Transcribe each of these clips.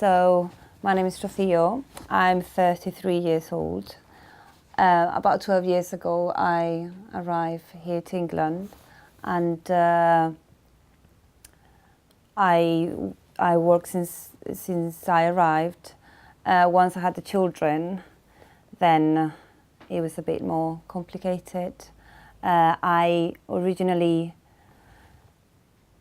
So my name is Rocia. I'm 33 years old. About 12 years ago, I arrived here to England, and I worked since I arrived. Once I had the children, then it was a bit more complicated. I originally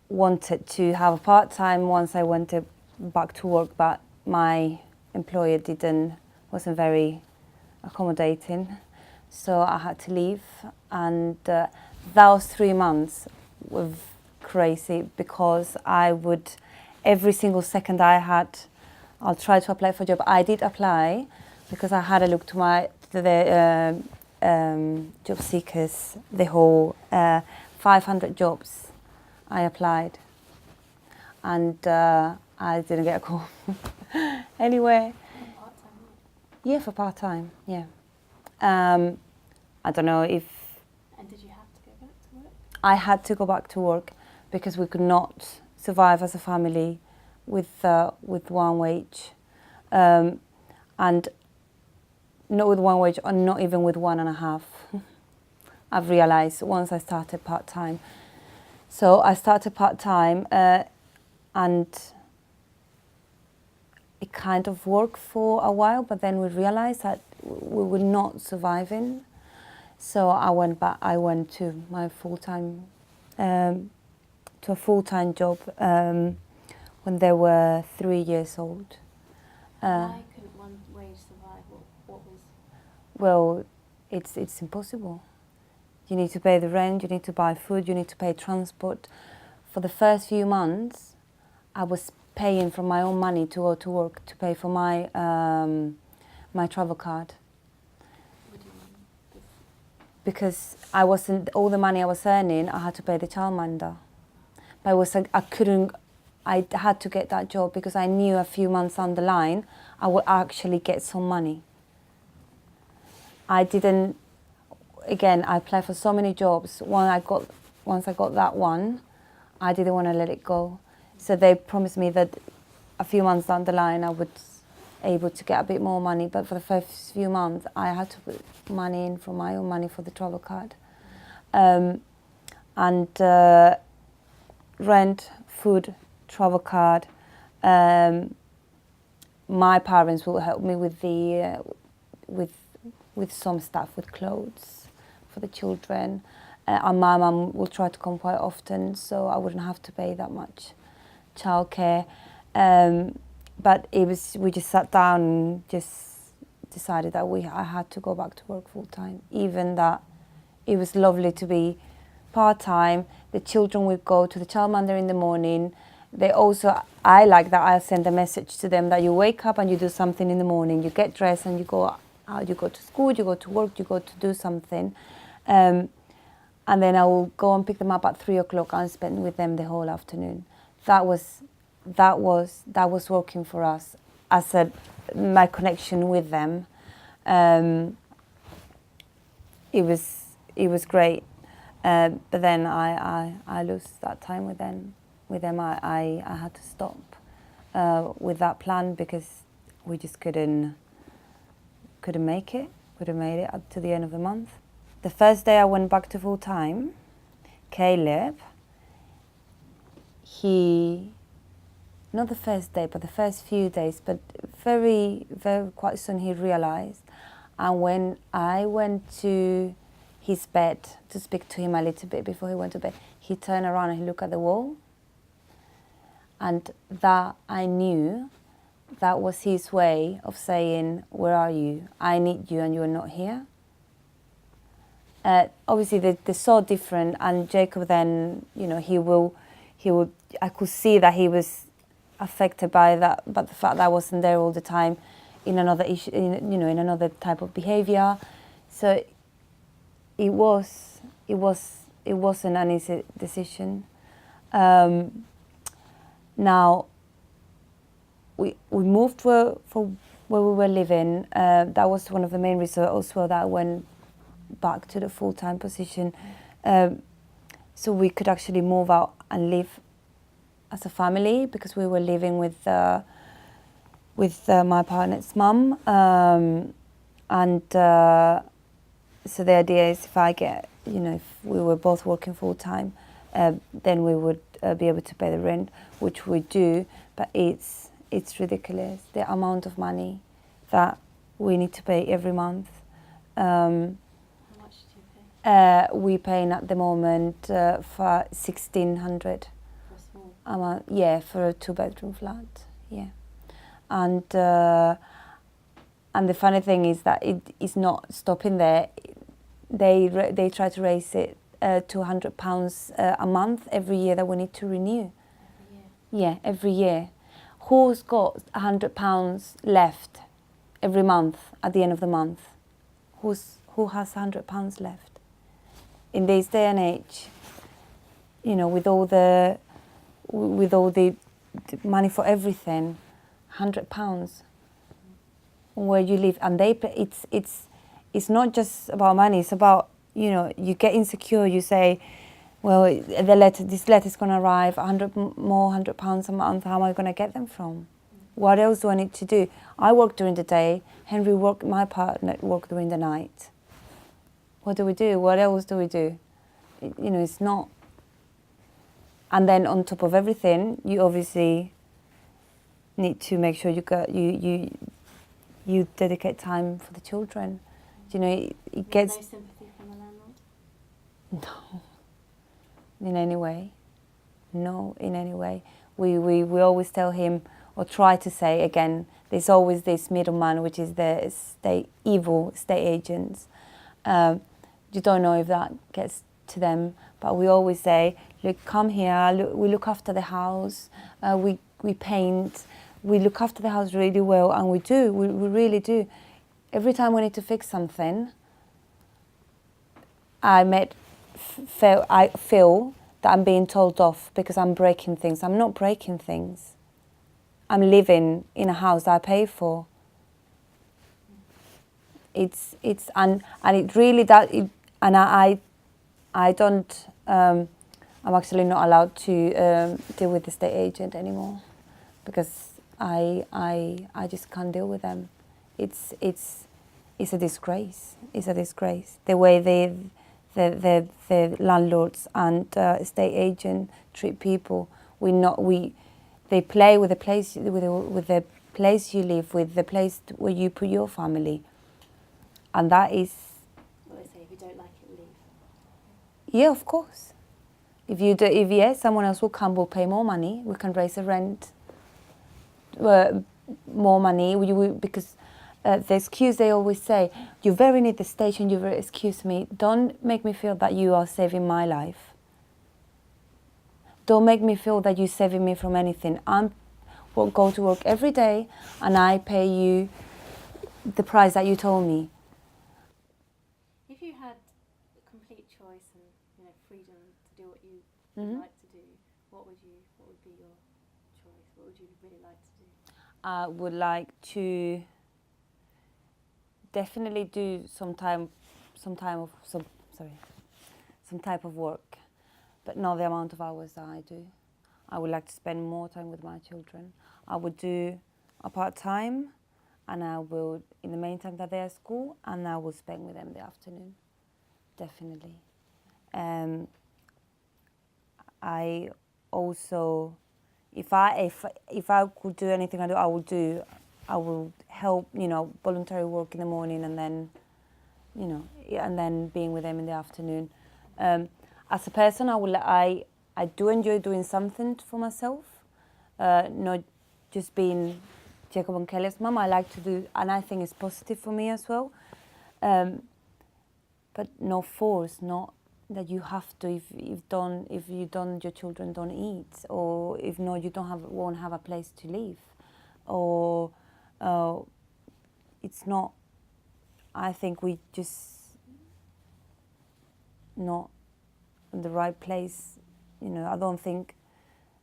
wanted to have a part-time once I went back to work, but my employer wasn't very accommodating, so I had to leave. And those 3 months were crazy because I would, every single second I had, I'll try to apply for a job. I did apply because I had a look to the job seekers, the whole 500 jobs I applied, and I didn't get a call. Anyway, yeah, for part-time, yeah. I don't know if... And did you have to go back to work? I had to go back to work because we could not survive as a family with one wage, and not with one wage, or not even with 1.5. I've realised once I started part-time. So I started part-time, and it kind of worked for a while, but then we realised that we were not surviving. So I went back. I went to my full-time, to a full-time job when they were 3 years old. Why couldn't one wage survive? What was? Well, it's impossible. You need to pay the rent, you need to buy food, you need to pay transport. For the first few months, I was paying from my own money to go to work to pay for my my travel card. What do you mean? Because I wasn't, all the money I was earning, I had to pay the childminder. But I had to get that job because I knew a few months down the line I would actually get some money. I didn't. Again, I applied for so many jobs. Once I got that one, I didn't want to let it go. So they promised me that a few months down the line I would able to get a bit more money. But for the first few months, I had to put money in from my own money for the travel card. Rent, food, travel card. My parents will help me with the with some stuff, with clothes for the children, and my mum will try to come quite often, so I wouldn't have to pay that much childcare. But we just sat down and just decided that I had to go back to work full time. Even that it was lovely to be part time. The children would go to the childminder in the morning. I like that I send a message to them that you wake up and you do something in the morning. You get dressed and you go out. You go to school, you go to work, you go to do something. And then I will go and pick them up at 3 o'clock and spend with them the whole afternoon. That was working for us. I said my connection with them. It was great. But then I lost that time with them. I had to stop with that plan because we just couldn't make it. Could have made it up to the end of the month. The first day I went back to full time, Caleb, not the first day, but the first few days, but very, very quite soon he realised. And when I went to his bed to speak to him a little bit before he went to bed, he turned around and he looked at the wall. And that I knew that was his way of saying, where are you? I need you and you are not here. Obviously they're so different, and Jacob then, I could see that he was affected by that, but the fact that I wasn't there all the time in another issue, in another type of behaviour. So it wasn't an easy decision. Now we moved for where we were living. That was one of the main reasons also that I went back to the full-time position, so we could actually move out and live as a family, because we were living with with my partner's mum, and so the idea is if I get, if we were both working full time, then we would be able to pay the rent, which we do, but it's ridiculous, the amount of money that we need to pay every month. How much do you pay? We paying at the moment for 1,600 For a small? yeah, for a 2-bedroom flat, yeah. And the funny thing is that it is not stopping there. They try to raise it to £100 a month every year that we need to renew. Every year? Yeah, every year. Who's got £100 left every month at the end of the month? Who has £100 left? In this day and age, with all the money for everything, £100 where you live, and it's not just about money. It's about you get insecure. You say, well, this letter's going to arrive, £100 a month. How am I going to get them from? What else do I need to do? I work during the day. Henry my partner work during the night. What do we do? What else do we do? It's not. And then on top of everything, you obviously need to make sure you dedicate time for the children. It gets. No sympathy from the landlord? No, in any way. No, in any way. We always tell him, or try to say again, there's always this middleman, which is the evil estate agents. You don't know if that gets to them, but we always say, look, come here, we look after the house, we paint, we look after the house really well, and we really do. Every time we need to fix something, I feel that I'm being told off because I'm breaking things. I'm not breaking things. I'm living in a house I pay for. And it really does. And I don't. I'm actually not allowed to deal with the estate agent anymore because I just can't deal with them. It's a disgrace. It's a disgrace. The way the landlords and estate agent treat people. They play with the place with the place you live, with the place where you put your family, and that is. Well, they say if you don't like it, leave. Yeah, of course. Someone else will come. We'll pay more money. We can raise the rent. More money. Because the excuse they always say, you're very near the station. Excuse me. Don't make me feel that you are saving my life. Don't make me feel that you're saving me from anything. Will go to work every day, and I pay you the price that you told me. If you had complete choice and freedom to do what you would like to do, what would be your choice? What would you really like to do? I would like to definitely do some type of work, but not the amount of hours that I do. I would like to spend more time with my children. I would do a part-time, and I will, in the meantime that they're at school, and I will spend with them the afternoon, definitely. I also, if I could do anything I will help, voluntary work in the morning, and then, and then being with them in the afternoon. As a person, I do enjoy doing something for myself, not just being Jacob and Kelly's mum. I like to do, and I think it's positive for me as well. But no force, not that you have to. If you don't, your children don't eat, or if not, you won't have a place to live, or it's not. I think we just not in the right place. I don't think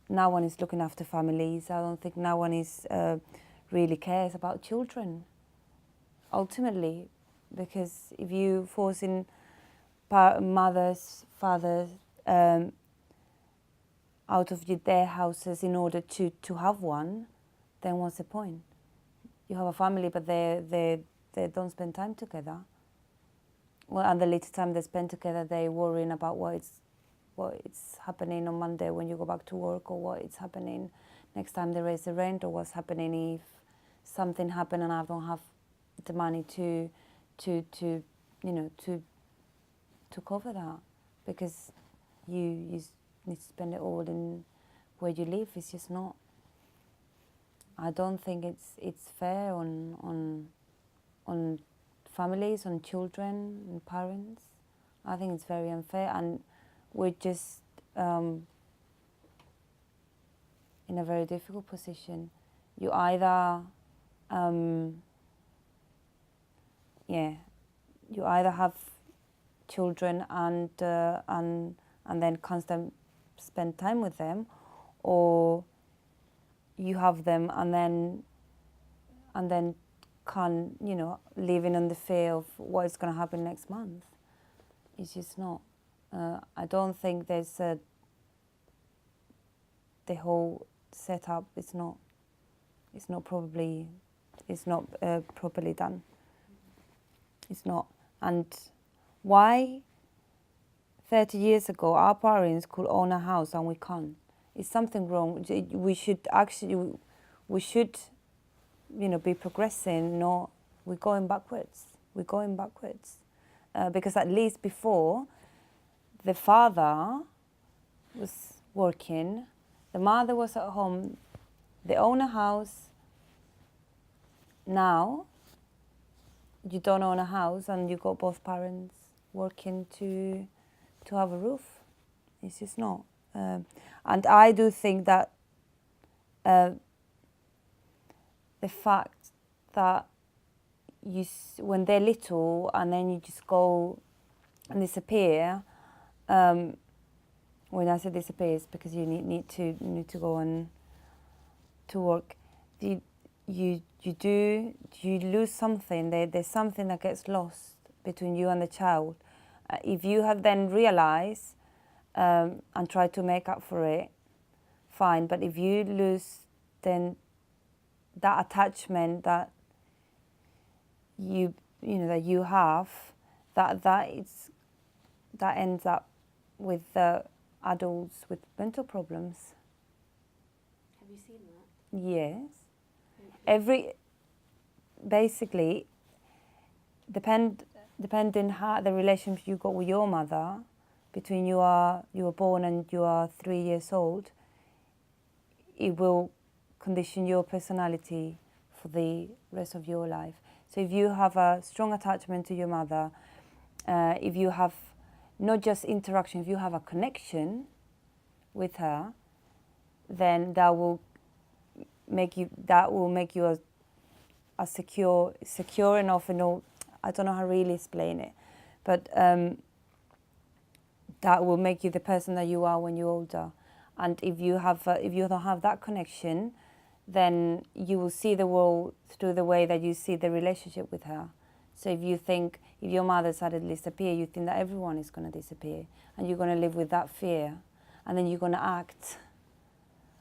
no one is looking after families. I don't think no one is really cares about children, ultimately, because if you forcing mothers, fathers out of their houses in order to have one, then what's the point? you have a family, but they don't spend time together. Well, and the little time they spend together, they worrying about what it's happening on Monday when you go back to work, or what is happening next time they raise the rent, or what's happening if something happened and I don't have the money to cover that, because you need to spend it all in where you live. It's just not. I don't think it's fair on families, on children, and parents. I think it's very unfair, and we're just in a very difficult position. You either you either have children and then constant spend time with them, or you have them and then can't, living on the fear of what is going to happen next month. It's just not. I don't think there's the whole setup. It's not properly done. It's not. And why 30 years ago our parents could own a house and we can't? Is something wrong? We should be progressing. No, we're going backwards. Because at least before, the father was working, the mother was at home, they own a house. Now, you don't own a house and you got both parents working to have a roof. It's just not. And I do think that the fact that when they're little and then you just go and disappear, when I say disappear, it's because you need to go and to work. You lose something. There's something that gets lost between you and the child. If you have then realized and try to make up for it, fine. But if you lose, then that attachment that you have, that ends up with adults with mental problems. Have you seen that? Yes. Basically, depending how the relationship you got with your mother, between you were born and you are 3 years old, it will condition your personality for the rest of your life. So if you have a strong attachment to your mother, if you have not just interaction, if you have a connection with her, then that will make you a secure enough. I don't know how to really explain it, but that will make you the person that you are when you're older. And if you don't have that connection, then you will see the world through the way that you see the relationship with her. So if your mother suddenly disappear, you think that everyone is going to disappear, and you're going to live with that fear, and then you're going to act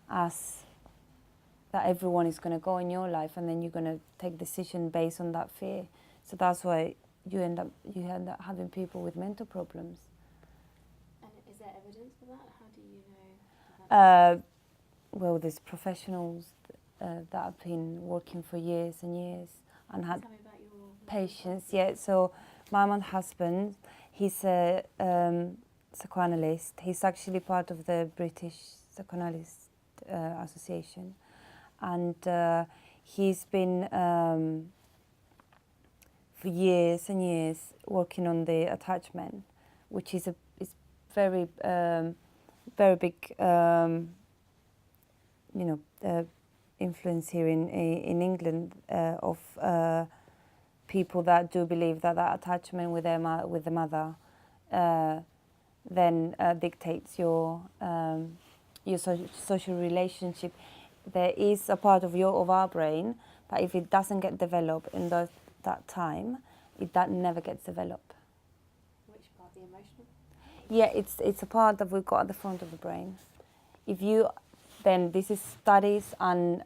as that everyone is going to go in your life, and then you're going to take decision based on that fear. So that's why you end up having people with mental problems. And is there evidence for that? How do you know? Well, there's professionals that have been working for years and years and had Tell me about your patients. Yeah, so my mom's husband, he's a psychoanalyst. He's actually part of the British Psychoanalyst Association, and he's been for years and years working on the attachment, which is very very big influence here in England of people that do believe that attachment with the mother then dictates your social relationship. There is a part of our brain that if it doesn't get developed in that time, that never gets developed. Which part, the emotional? Yeah, it's a part that we've got at the front of the brain. Then this is studies and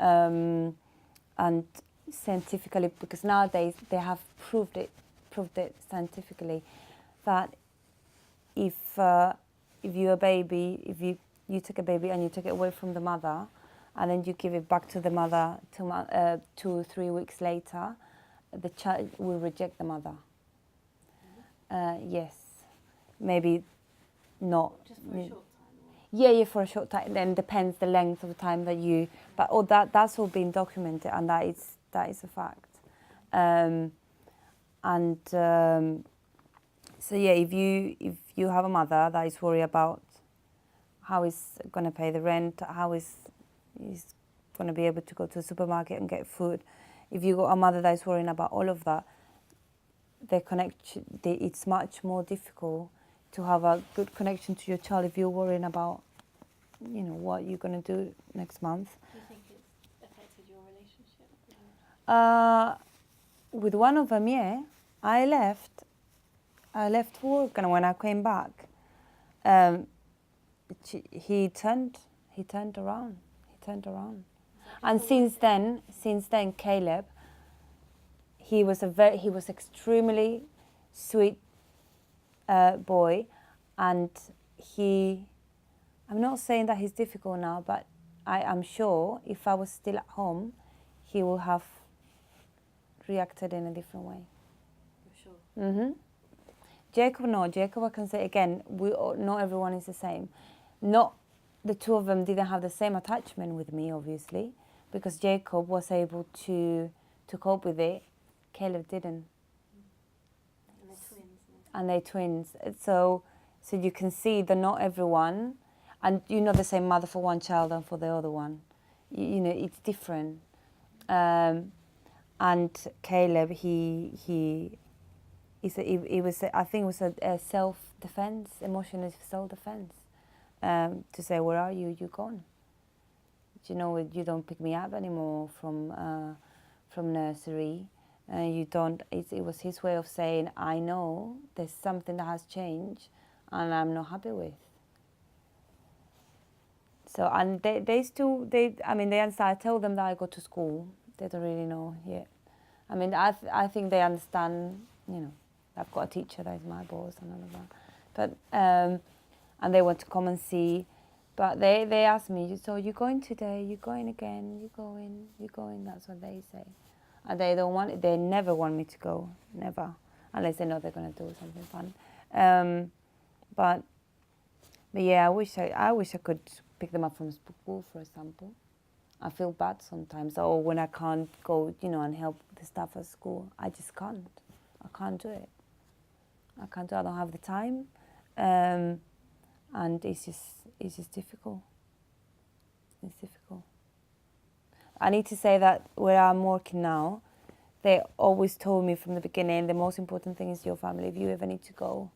scientifically, because nowadays they have proved it scientifically, that if you're a baby, if you take a baby and you take it away from the mother, and then you give it back to the mother 2 or 3 weeks later, the child will reject the mother. Yes, maybe not. Just for a short time? Yeah, for a short time. Then depends the length of time that you. But that's all been documented, and that is a fact. So yeah, if you have a mother that is worried about how is going to pay the rent, how is going to be able to go to the supermarket and get food, if you got a mother that is worrying about all of that, it's much more difficult to have a good connection to your child if you're worrying about, what you're going to do next month. Do you think it's affected your relationship? With one of them, yeah. I left work, and when I came back, he turned around. And since then, Caleb, he was extremely sweet boy, and I'm not saying that he's difficult now, but I'm sure if I was still at home, he would have reacted in a different way. You're sure? Jacob, I can say again, not everyone is the same. Not the two of them didn't have the same attachment with me, obviously, because Jacob was able to cope with it. Caleb didn't. And they're twins. So you can see that not everyone, and you're not the same mother for one child and for the other one. It's different. And Caleb, he was, I think it was a self-defense, emotional self-defense, to say, where are you? You're gone. You don't pick me up anymore from nursery. You don't. It was his way of saying, I know there's something that has changed, and I'm not happy with. So, and they still, they understand. I tell them that I go to school. They don't really know yet. I think they understand. I've got a teacher that is my boss and all of that. But and they want to come and see. But they ask me, so you're going today? You're going again? You're going? That's what they say. And they don't want it. They never want me to go, never, unless they know they're going to do something fun. But yeah, I wish I could pick them up from school, for example. I feel bad sometimes, or when I can't go, and help the staff at school. I just can't. I can't do it. I don't have the time, and it's just difficult. It's difficult. I need to say that where I'm working now, they always told me from the beginning, the most important thing is your family. If you ever need to go.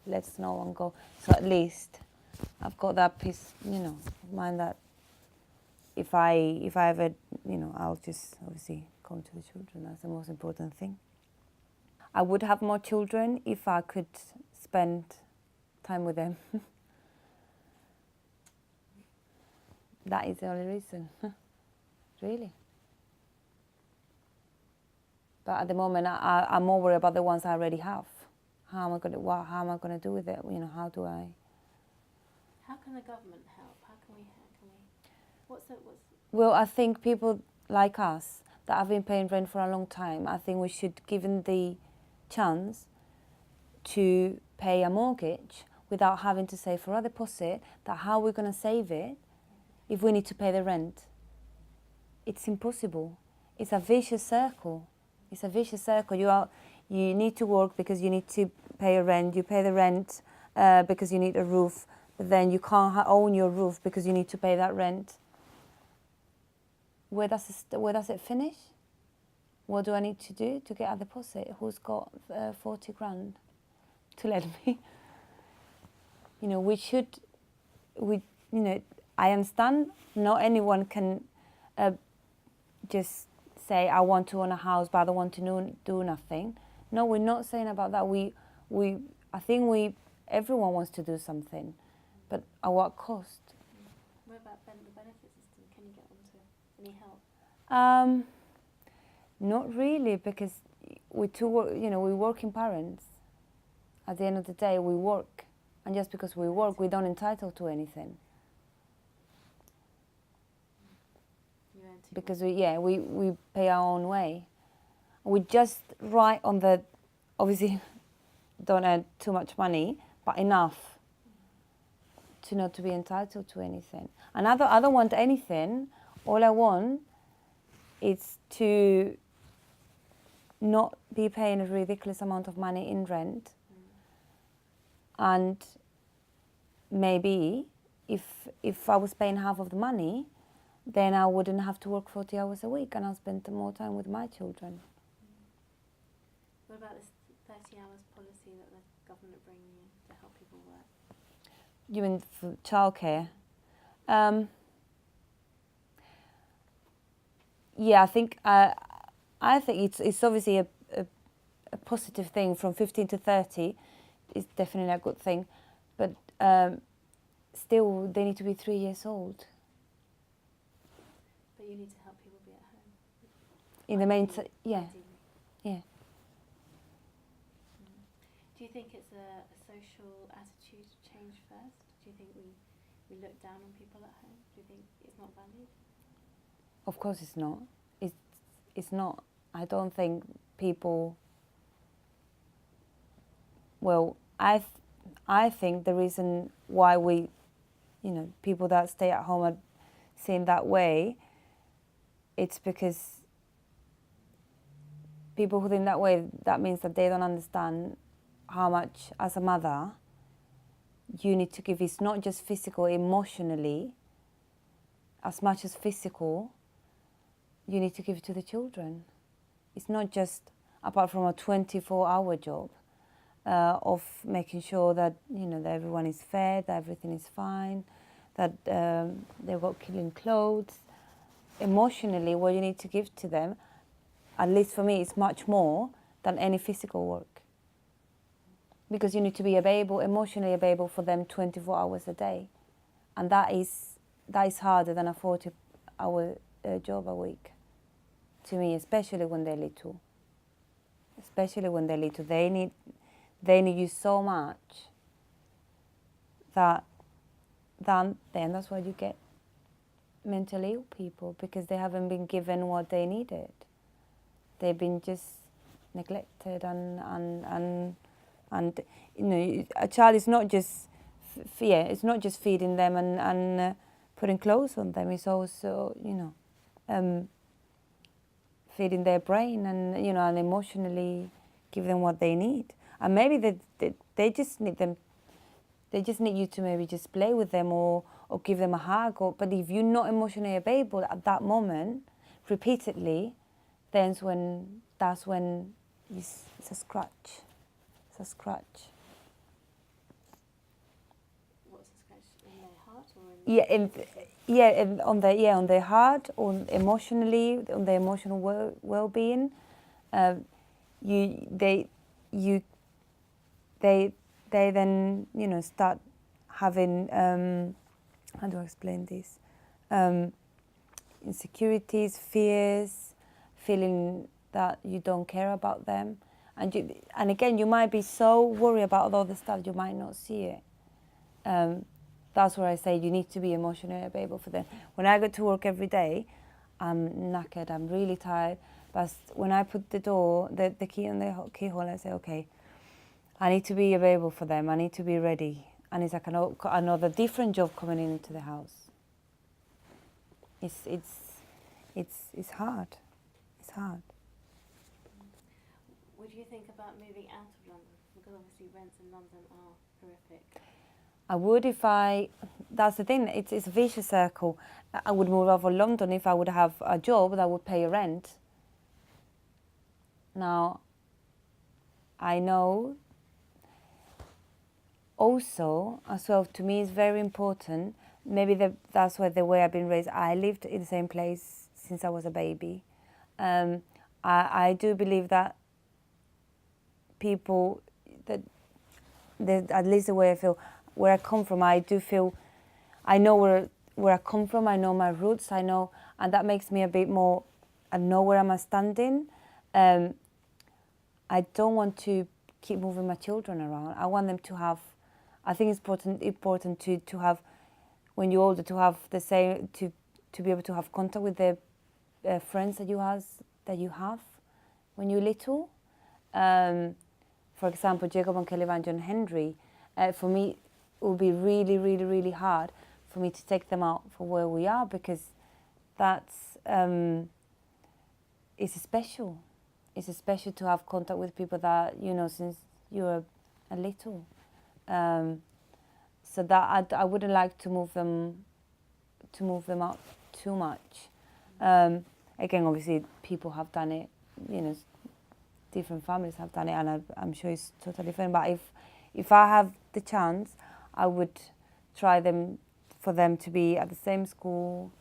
Let us know and go. So at least I've got that peace, of mind that if I ever, I'll just obviously come to the children. That's the most important thing. I would have more children if I could spend time with them. That is the only reason, really. But at the moment, I'm more worried about the ones I already have. How am I going to do with it? How do I? How can the government help? How can we? What's? Well, I think people like us that have been paying rent for a long time, I think we should give them the chance to pay a mortgage without having to save for a deposit. That how we're going to save it if we need to pay the rent? It's impossible. It's a vicious circle. You need to work because you need to pay a rent. You pay the rent because you need a roof. But then you can't own your roof because you need to pay that rent. Where does it finish? What do I need to do to get a deposit? Who's got 40 grand to lend me? I understand not anyone can just say, I want to own a house, but I don't want to do nothing. No, we're not saying about that. I think everyone wants to do something, but at what cost? What about the benefit system? Can you get onto any help? Not really, because we're we're working parents. At the end of the day, we work, and just because we work, we don't entitle to anything. You earn too Because much. we pay our own way. We just right on the, obviously, don't earn too much money, but enough to not to be entitled to anything. And I don't want anything. All I want is to not be paying a ridiculous amount of money in rent. And maybe if I was paying half of the money, then I wouldn't have to work 40 hours a week, and I'll spend more time with my children. What about this 30 hours policy that the government are bringing in to help people work? You mean for childcare? Yeah, I think it's obviously a positive thing. From 15 to 30 is definitely a good thing, but still they need to be 3 years old. But you need to help people be at home. In the main, yeah, Ideally. yeah. Do you think it's a social attitude change first? Do you think we look down on people at home? Do you think it's not valued? Of course, it's not. It's not. I don't think people. Well, I think the reason why we, people that stay at home are seen that way, it's because people who think that way, that means that they don't understand how much, as a mother, you need to give. It's not just physical, emotionally, as much as physical, you need to give to the children. It's not just, apart from a 24-hour job, of making sure that, that everyone is fed, that everything is fine, that they've got clean clothes. Emotionally, what you need to give to them, at least for me, is much more than any physical work. Because you need to be emotionally available for them 24 hours a day. And that is harder than a 40-hour job a week, to me, especially when they're little. They need you so much that then that's why you get mentally ill people, because they haven't been given what they needed. They've been just neglected, and a child is not just it's not just feeding them and putting clothes on them. It's also feeding their brain and emotionally give them what they need. And maybe they just need them. They just need you to maybe just play with them or give them a hug. But if you're not emotionally available at that moment, repeatedly, that's when it's a scratch. It's a scratch. What's a scratch? In their heart or in on their heart, on emotionally, on their emotional well-being. They then start having how do I explain this? Insecurities, fears, feeling that you don't care about them, and again you might be so worried about all the stuff you might not see it. That's where I say you need to be emotionally available for them. When I go to work every day, I'm knackered, I'm really tired, but when I put the key in the keyhole, I say, okay, I need to be available for them, I need to be ready. And it's like another different job coming into the house. It's hard. It's hard. Would you think about moving out of London? Because obviously rents in London are horrific. I would that's the thing, it's a vicious circle. I would move out of London if I would have a job that would pay rent. Now, I know also, as well, to me it's very important, maybe that's why the way I've been raised, I lived in the same place since I was a baby. I do believe that people, that at least the way I feel, where I come from, I do feel, I know where I come from, I know my roots, I know, and that makes me a bit more I know where I'm standing. I don't want to keep moving my children around. I want them to have, I think it's important to have, when you're older, to have the same, to be able to have contact with the friends that you have when you're little. For example, Jacob and Kelly, Van, John, Henry, for me, it would be really, really, really hard for me to take them out for where we are, because that's, it's special. It's special to have contact with people that you know since you were a little. So that I wouldn't like to move them out too much. Again, obviously, people have done it. You know, different families have done it, and I'm sure it's totally fine. But if I have the chance, I would try for them to be at the same school.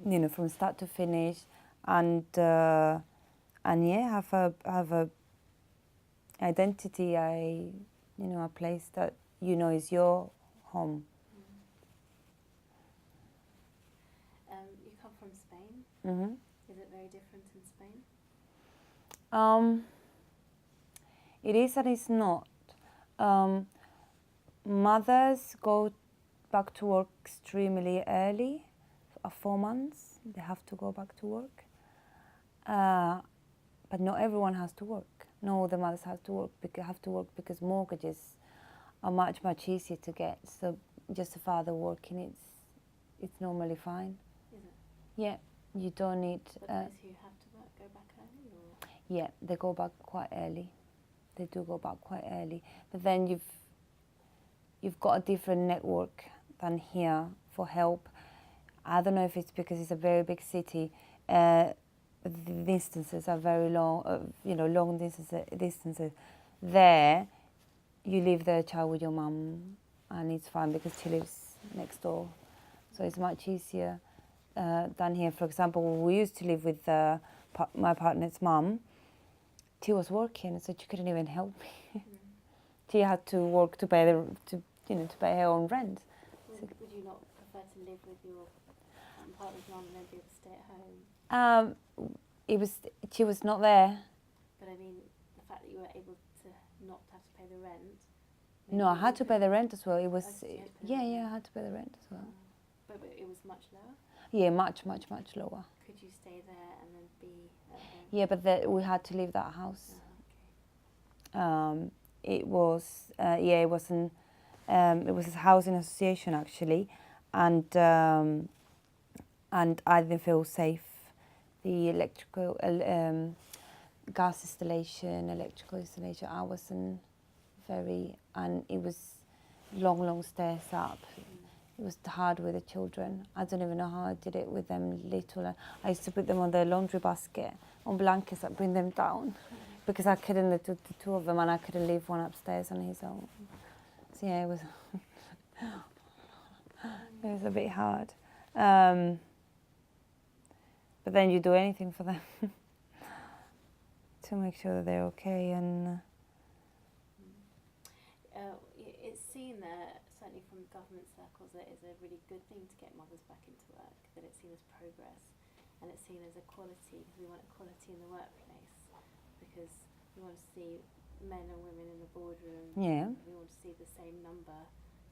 You know, from start to finish, and yeah, have a identity. A place that you know is your home. You come from Spain. Mm-hmm. Is it very different in Spain? It is and it's not. Mothers go back to work extremely early. At 4 months, they have to go back to work. But not everyone has to work. Not all the mothers have to work because mortgages are much, much easier to get. So just a father working, it's normally fine. Is it? Yeah, you don't need. But those who have to work go back early, or? Yeah, they go back quite early. They do go back quite early. But then you've got a different network than here for help. I don't know if it's because it's a very big city. The distances are very long. Long distances. There, you leave the child with your mum, and it's fine because she lives next door. So it's much easier than here. For example, we used to live with my partner's mum. She was working, so she couldn't even help me. She had to work to pay to pay her own rent. Would you not prefer to live with your partner's mum and then be able to stay at home? She was not there. But I mean, the fact that you were able to not have to pay the rent. No, I had to pay the rent as well. It was I had to pay the rent as well. But it was much lower? Yeah, much, much, much lower. Could you stay there and then be at home? Yeah, but we had to leave that house. Okay. It was it was a housing association actually, and I didn't feel safe. The electrical gas installation, electrical installation, I wasn't and it was long stairs up. It was hard with the children. I don't even know how I did it with them little. I used to put them on the laundry basket, on blankets that bring them down, because I couldn't, the two of them, and I couldn't leave one upstairs on his own. So yeah, it was a bit hard. But then you do anything for them to make sure that they're okay. And it's seen certainly from government circles, that it's a really good thing to get mothers back into work, that it's seen as progress, and it's seen as equality, because we want equality in the workplace, because we want to see men and women in the boardroom. yeah, We want to see the same number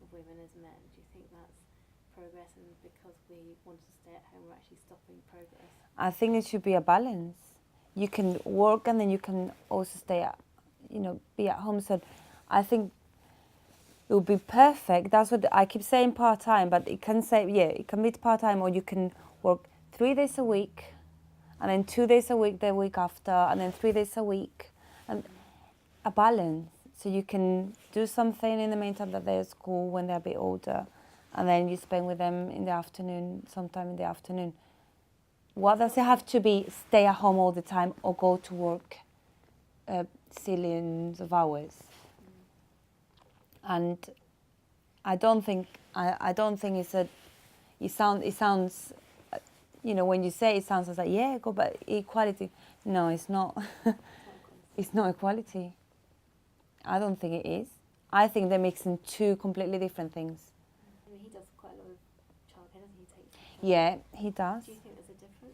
of women as men. Do you think that's progress, and because we want to stay at home, we're actually stopping progress? I think it should be a balance. You can work and then you can also be at home. So I think it would be perfect. That's what I keep saying, part-time, but it can be part-time, or you can work 3 days a week, and then 2 days a week the week after, and then 3 days a week, and a balance. So you can do something in the meantime that they're at school when they're a bit older, and then you spend with them in the afternoon, sometime in the afternoon. What does it have to be? Stay at home all the time or go to work zillions of hours? And I don't think it's a. It sounds, when you say it sounds like go back equality. No, it's not. It's not equality. I don't think it is. I think they're mixing two completely different things. I mean, he does quite a lot of childcare, doesn't he? Yeah, he does. Do you think there's a difference?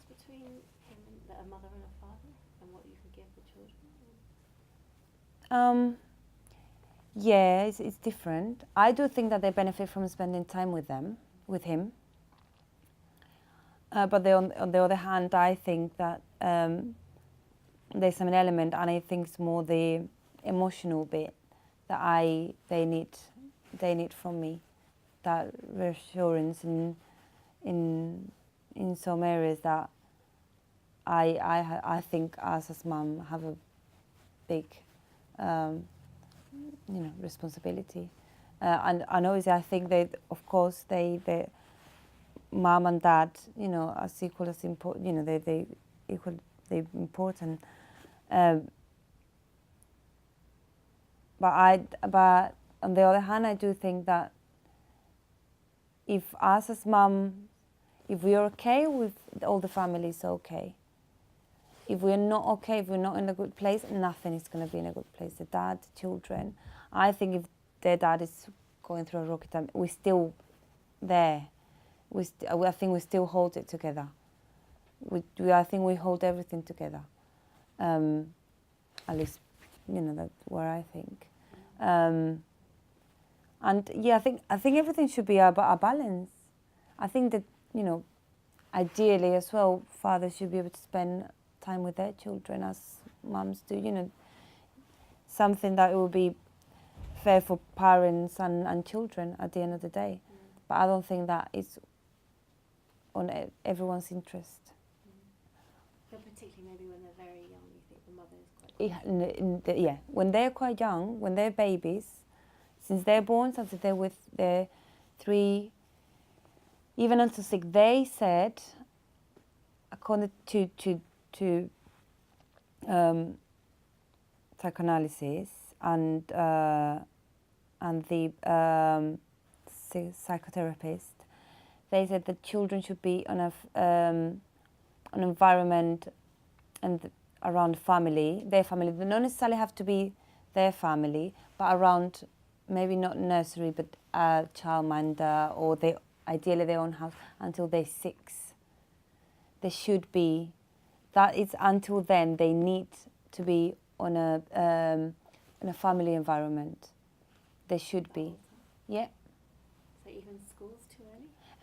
a mother and a father, and what you can give the children? Yeah, it's different. I do think that they benefit from spending time with him. But on the other hand, I think that there's an element, and I think it's more the emotional bit that they need from me, that reassurance in some areas that I think us as mum have a big responsibility, and obviously I think they, of course, they mum and dad, as equal as important, they equally important. But on the other hand, I do think that if us as mum, if we're okay with all the family is okay. If we're not okay, if we're not in a good place, nothing is going to be in a good place. The dad, the children. I think if their dad is going through a rocky time, we're still there. I think we still hold it together. I think we hold everything together. At least, that's what I think. And yeah, I think everything should be about a balance. I think that, ideally as well, fathers should be able to spend time with their children as mums do. Something that it will be fair for parents and children at the end of the day. But I don't think that is on everyone's interest. But particularly maybe when they're very young, you think the mother is quite Yeah, when they're quite young, when they're babies, since they're born, since they're with their 3, even until 6, they said, according to psychoanalysis and the psychotherapist, they said that children should be on an environment and around family, their family. They don't necessarily have to be their family, but around, maybe not nursery, but childminder, or ideally their own house until they're 6. They should be. That is, until then they need to be on in a family environment. They should be. Yeah. So even school's too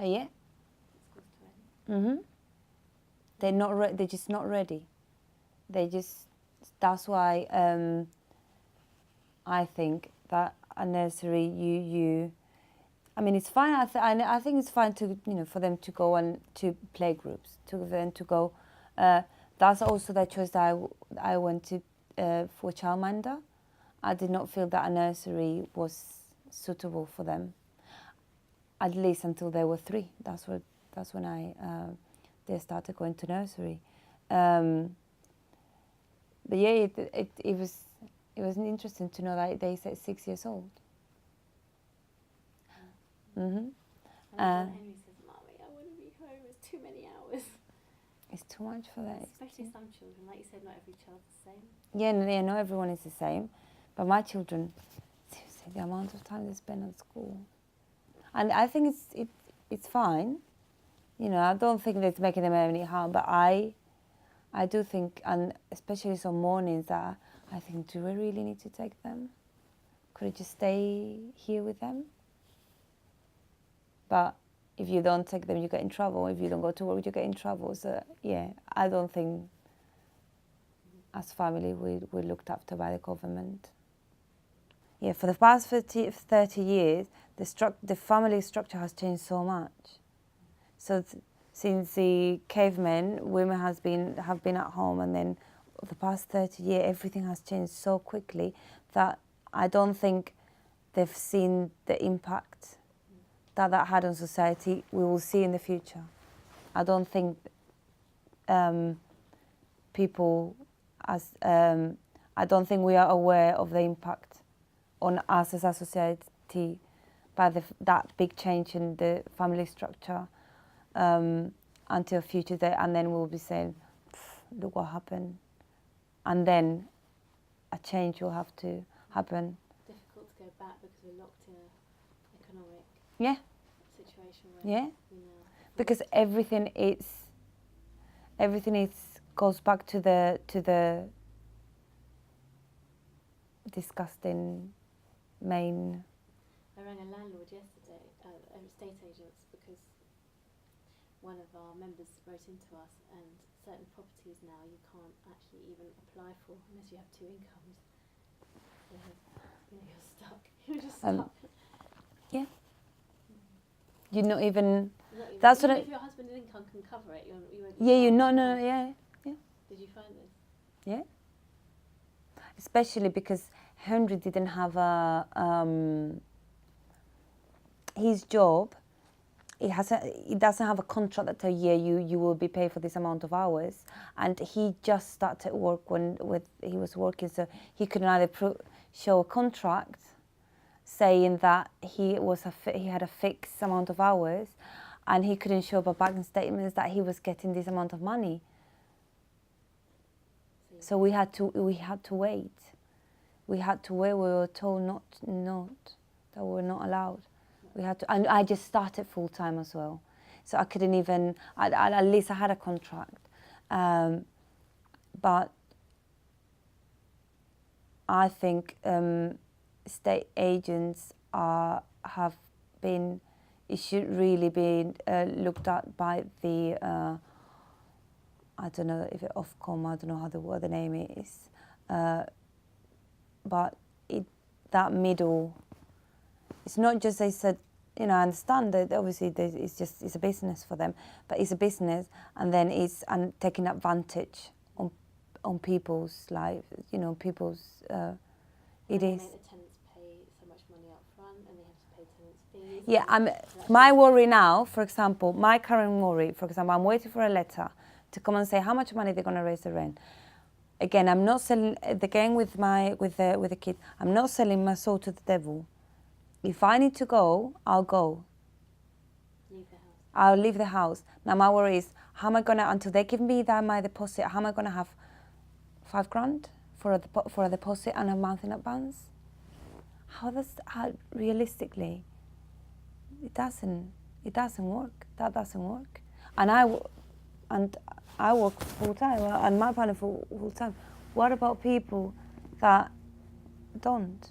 early? Yeah. School's too early? They're not. They're just not ready. That's why I think that a nursery, I mean, it's fine. I think it's fine to, for them to go and to play groups, to them to go. That's also the choice that I went to for childminder. I did not feel that a nursery was suitable for them, at least until they were 3. That's when they started going to nursery. But yeah, it was interesting to know that they said 6 years old. And Henry says, "Mommy, I want to be home. It's too many hours." It's too much for that. Especially some children, like you said, not every child's the same. Yeah, not everyone is the same. But my children, seriously, the amount of time they spend at school, and I think it's fine. I don't think it's making them any harm. But I do think, and especially some mornings, that I think, do we really need to take them? Could I just stay here with them? But if you don't take them, you get in trouble. If you don't go to work, you get in trouble. So yeah, I don't think as family we're looked after by the government. Yeah, for the past 30 years, the family structure has changed so much. So since the cavemen, women have been at home, and then the past 30 years, everything has changed so quickly that I don't think they've seen the impact that had on society. We will see in the future. I don't think I don't think we are aware of the impact on us as a society by that big change in the family structure until future day, and then we'll be saying, look what happened, and then a change will have to happen. Difficult to go back because we're locked in an Yeah. economic situation where Yeah. Because everything is goes back to the disgusting main. I rang a landlord yesterday, estate agents, because one of our members wrote into us, and certain properties now you can't actually even apply for unless you have 2 incomes. So, you're stuck. You're just stuck. Yeah. You're not even. Not even, That's even what if your husband's income can cover it, you won't be. Yeah, you fine. know, no, yeah. Did you find this? Yeah. Especially because Henry didn't have a his job. He doesn't have a contract that tells you will be paid for this amount of hours, and he just started work he was working, so he couldn't either show a contract saying that he had a fixed amount of hours, and he couldn't show up bank statements that he was getting this amount of money. So we had to wait. We were told not that we were not allowed. We had to, and I just started full time as well, so I couldn't even. At least I had a contract, but I think estate agents it should really be looked at by the. I don't know if it's Ofcom. I don't know what the name is, but that middle. It's not just they said. I understand that obviously it's a business for them, but it's a business, and then it's taking advantage on people's lives. People's. It is. Make the tenants pay so much money up front, and they have to pay tenants' fees. Yeah, my worry now, for example, my current worry, for example, I'm waiting for a letter to come and say how much money they're going to raise the rent. Again, I'm not selling. Again, with the kid, I'm not selling my soul to the devil. If I need to go, I'll go. Leave the house. I'll leave the house. Now my worry is, how am I gonna, until they give me my deposit, how am I gonna have £5,000 for a deposit and a month in advance? How realistically? It doesn't work. That doesn't work. And I work full time, and my partner full time. What about people that don't?